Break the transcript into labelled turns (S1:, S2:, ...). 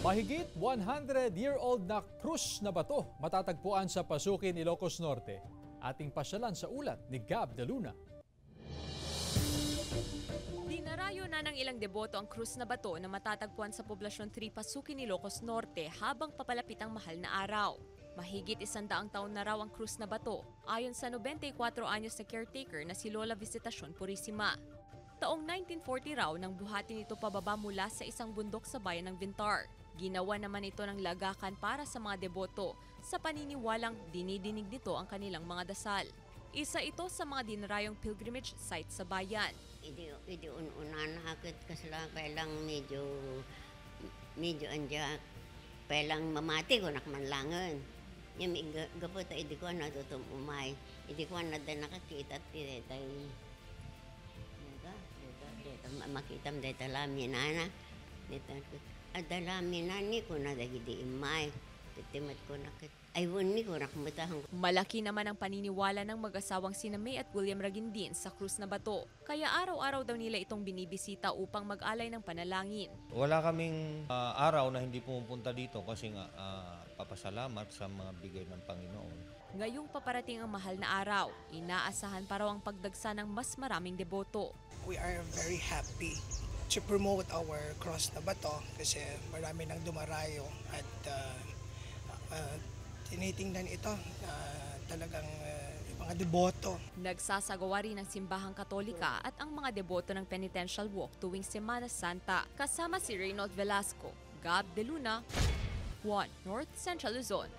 S1: Mahigit 100-year-old na krus na bato matatagpuan sa Pasukin, Ilocos Norte. Ating pasyalan sa ulat ni Gab de Luna.
S2: Dinarayo na ng ilang deboto ang krus na bato na matatagpuan sa Poblasyon 3, Pasukin, Ilocos Norte habang papalapit ang mahal na araw. Mahigit 100 taon na raw ang krus na bato ayon sa 94 anyos na caretaker na si Lola Visitacion Purisima. Taong 1940 raw nang buhatin ito pababa mula sa isang bundok sa bayan ng Vintar. Ginawa naman ito ng lagakan para sa mga deboto sa paniniwalang dinidinig nito ang kanilang mga dasal. Isa ito sa mga dinarayong pilgrimage site sa bayan.
S3: Idi unan hakit kasla pelang medyo anja pelang mamati ko nakmanlangan. Yung gapot idi ko na tutum umay. Idi ko na da nakakita deta makitam deta lamin ana. Deta adalamin ni ko na dagidi imay. Titimat ko nakit. Aywan ni ko nakmatahang.
S2: Malaki naman ang paniniwala ng mag-asawang sina May at William Ragindin sa krus na bato. Kaya araw-araw daw nila itong binibisita upang mag-alay ng panalangin.
S4: Wala kaming araw na hindi pumupunta dito kasi nga papasalamat sa mga bigay ng Panginoon.
S2: Ngayong paparating ang mahal na araw, inaasahan pa raw ang pagdagsa ng mas maraming deboto.
S5: We are very happy to promote our cross na bato kasi marami nang dumarayo at tinitingnan ito talagang yung mga deboto.
S2: Nagsasagawa rin ng simbahang Katolika at ang mga deboto ng penitential walk tuwing Semana Santa. Kasama si Reynold Velasco, Gab de Luna, 1 North Central Luzon.